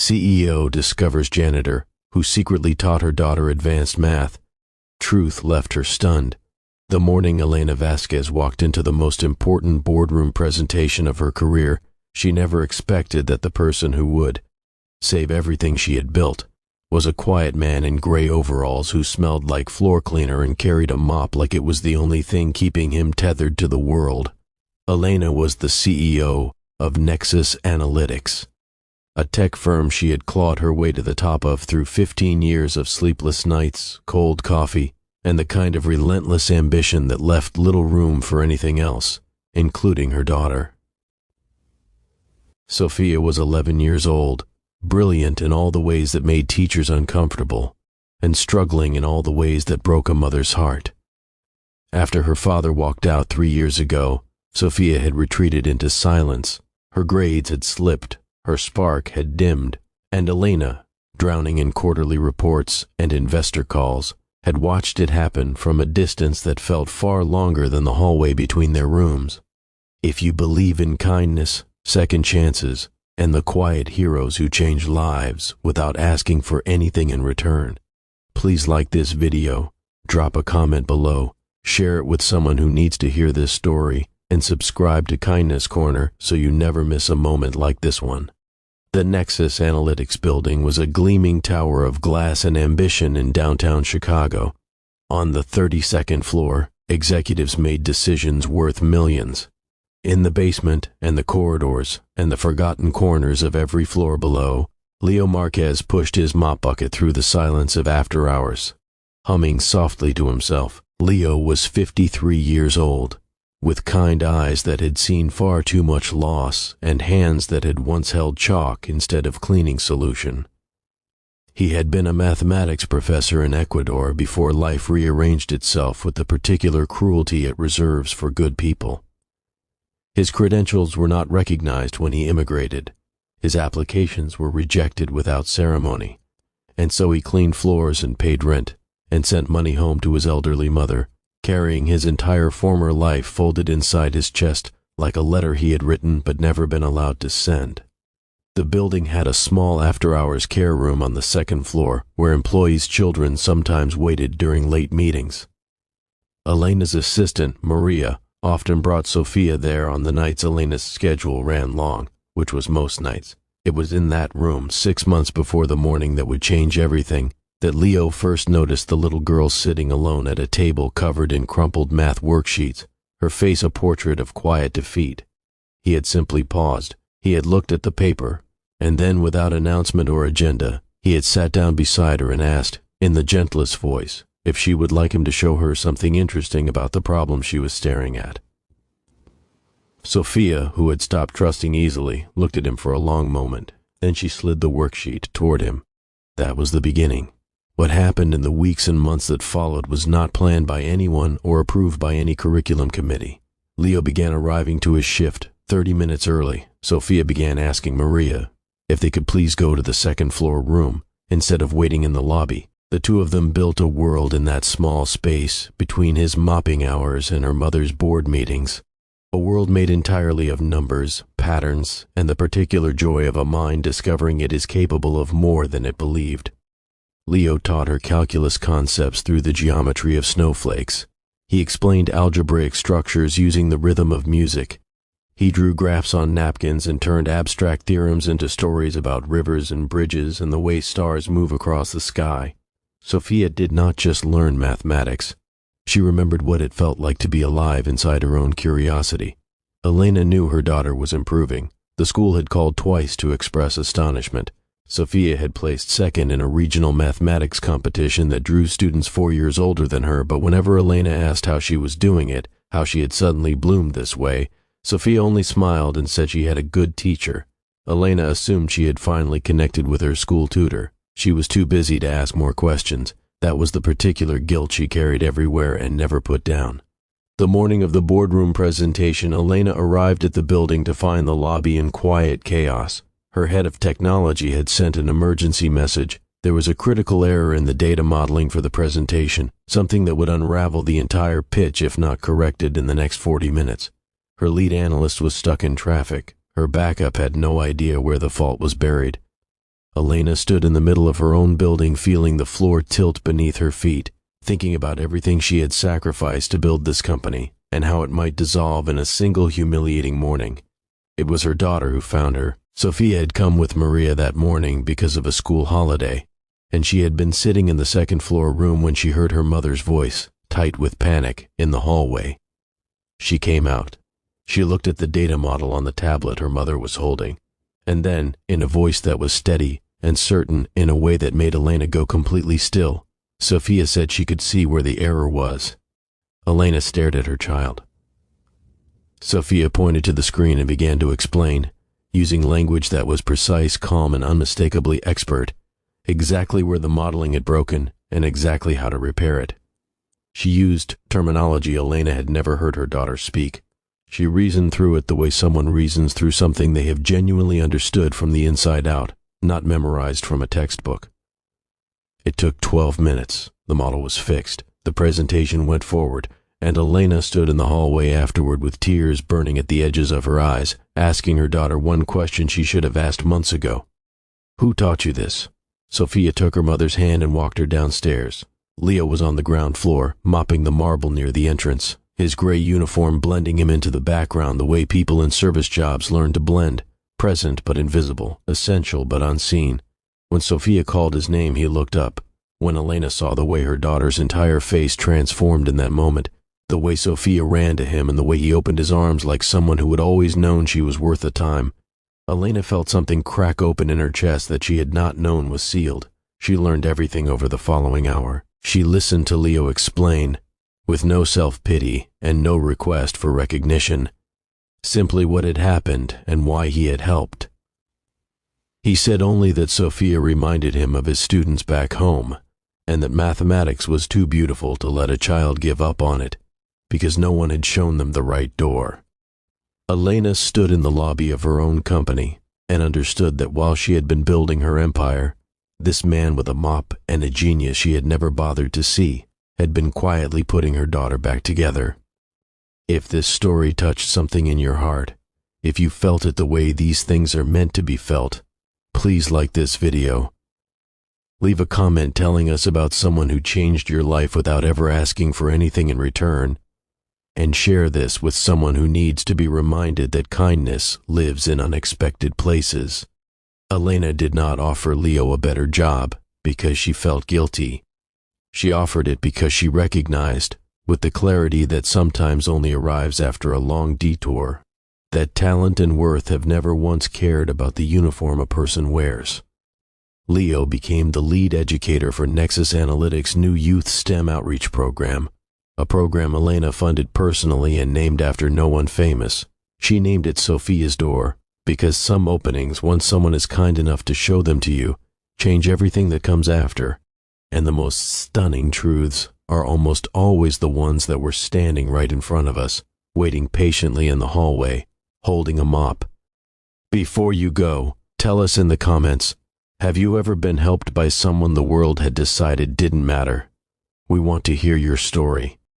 CEO discovers janitor, who secretly taught her daughter advanced math. Truth left her stunned. The morning Elena Vasquez walked into the most important boardroom presentation of her career, she never expected that the person who would save everything she had built was a quiet man in gray overalls who smelled like floor cleaner and carried a mop like it was the only thing keeping him tethered to the world. Elena was the CEO of Nexus Analytics, a tech firm she had clawed her way to the top of through 15 years of sleepless nights, cold coffee, and the kind of relentless ambition that left little room for anything else, including her daughter. Sophia was 11 years old, brilliant in all the ways that made teachers uncomfortable, and struggling in all the ways that broke a mother's heart. After her father walked out 3 years ago, Sophia had retreated into silence. Her grades had slipped, her spark had dimmed, and Elena, drowning in quarterly reports and investor calls, had watched it happen from a distance that felt far longer than the hallway between their rooms. If you believe in kindness, second chances, and the quiet heroes who change lives without asking for anything in return, please like this video, drop a comment below, share it with someone who needs to hear this story, and subscribe to Kindness Corner so you never miss a moment like this one. The Nexus Analytics building was a gleaming tower of glass and ambition in downtown Chicago. On the 32nd floor, executives made decisions worth millions. In the basement and the corridors and the forgotten corners of every floor below, Leo Marquez pushed his mop bucket through the silence of after hours. Humming softly to himself, Leo was 53 years old, with kind eyes that had seen far too much loss and hands that had once held chalk instead of cleaning solution. He had been a mathematics professor in Ecuador before life rearranged itself with the particular cruelty it reserves for good people. His credentials were not recognized when he immigrated. His applications were rejected without ceremony, and so he cleaned floors and paid rent and sent money home to his elderly mother, carrying his entire former life folded inside his chest like a letter he had written but never been allowed to send. The building had a small after-hours care room on the second floor where employees' children sometimes waited during late meetings. Elena's assistant, Maria, often brought Sophia there on the nights Elena's schedule ran long, which was most nights. It was in that room, 6 months before the morning that would change everything, that Leo first noticed the little girl sitting alone at a table covered in crumpled math worksheets, her face a portrait of quiet defeat. He had simply paused. He had looked at the paper, and then without announcement or agenda, he had sat down beside her and asked, in the gentlest voice, if she would like him to show her something interesting about the problem she was staring at. Sophia, who had stopped trusting easily, looked at him for a long moment. Then she slid the worksheet toward him. That was the beginning. What happened in the weeks and months that followed was not planned by anyone or approved by any curriculum committee. Leo began arriving to his shift 30 minutes early. Sophia began asking Maria if they could please go to the second-floor room instead of waiting in the lobby. The two of them built a world in that small space between his mopping hours and her mother's board meetings. A world made entirely of numbers, patterns, and the particular joy of a mind discovering it is capable of more than it believed. Leo taught her calculus concepts through the geometry of snowflakes. He explained algebraic structures using the rhythm of music. He drew graphs on napkins and turned abstract theorems into stories about rivers and bridges and the way stars move across the sky. Sophia did not just learn mathematics. She remembered what it felt like to be alive inside her own curiosity. Elena knew her daughter was improving. The school had called twice to express astonishment. Sophia had placed second in a regional mathematics competition that drew students 4 years older than her, but whenever Elena asked how she was doing it, how she had suddenly bloomed this way, Sophia only smiled and said she had a good teacher. Elena assumed she had finally connected with her school tutor. She was too busy to ask more questions. That was the particular guilt she carried everywhere and never put down. The morning of the boardroom presentation, Elena arrived at the building to find the lobby in quiet chaos. Her head of technology had sent an emergency message. There was a critical error in the data modeling for the presentation, something that would unravel the entire pitch if not corrected in the next 40 minutes. Her lead analyst was stuck in traffic. Her backup had no idea where the fault was buried. Elena stood in the middle of her own building, feeling the floor tilt beneath her feet, thinking about everything she had sacrificed to build this company and how it might dissolve in a single humiliating morning. It was her daughter who found her. Sophia had come with Maria that morning because of a school holiday, and she had been sitting in the second-floor room when she heard her mother's voice, tight with panic, in the hallway. She came out. She looked at the data model on the tablet her mother was holding, and then, in a voice that was steady and certain in a way that made Elena go completely still, Sophia said she could see where the error was. Elena stared at her child. Sophia pointed to the screen and began to explain, using language that was precise, calm, and unmistakably expert, exactly where the modeling had broken and exactly how to repair it. She used terminology Elena had never heard her daughter speak. She reasoned through it the way someone reasons through something they have genuinely understood from the inside out, not memorized from a textbook. It took 12 minutes. The model was fixed. The presentation went forward, and Elena stood in the hallway afterward with tears burning at the edges of her eyes, asking her daughter one question she should have asked months ago. "Who taught you this?" Sophia took her mother's hand and walked her downstairs. Leo was on the ground floor, mopping the marble near the entrance, his gray uniform blending him into the background the way people in service jobs learn to blend, present but invisible, essential but unseen. When Sophia called his name, he looked up. When Elena saw the way her daughter's entire face transformed in that moment, the way Sophia ran to him and the way he opened his arms like someone who had always known she was worth the time, Elena felt something crack open in her chest that she had not known was sealed. She learned everything over the following hour. She listened to Leo explain, with no self-pity and no request for recognition, simply what had happened and why he had helped. He said only that Sophia reminded him of his students back home, and that mathematics was too beautiful to let a child give up on it, because no one had shown them the right door. Elena stood in the lobby of her own company and understood that while she had been building her empire, this man with a mop and a genius she had never bothered to see had been quietly putting her daughter back together. If this story touched something in your heart, if you felt it the way these things are meant to be felt, please like this video. Leave a comment telling us about someone who changed your life without ever asking for anything in return, and share this with someone who needs to be reminded that kindness lives in unexpected places. Elena did not offer Leo a better job because she felt guilty. She offered it because she recognized, with the clarity that sometimes only arrives after a long detour, that talent and worth have never once cared about the uniform a person wears. Leo became the lead educator for Nexus Analytics' new youth STEM outreach program, a program Elena funded personally and named after no one famous. She named it Sophia's Door because some openings, once someone is kind enough to show them to you, change everything that comes after. And the most stunning truths are almost always the ones that were standing right in front of us, waiting patiently in the hallway, holding a mop. Before you go, tell us in the comments, have you ever been helped by someone the world had decided didn't matter? We want to hear your story.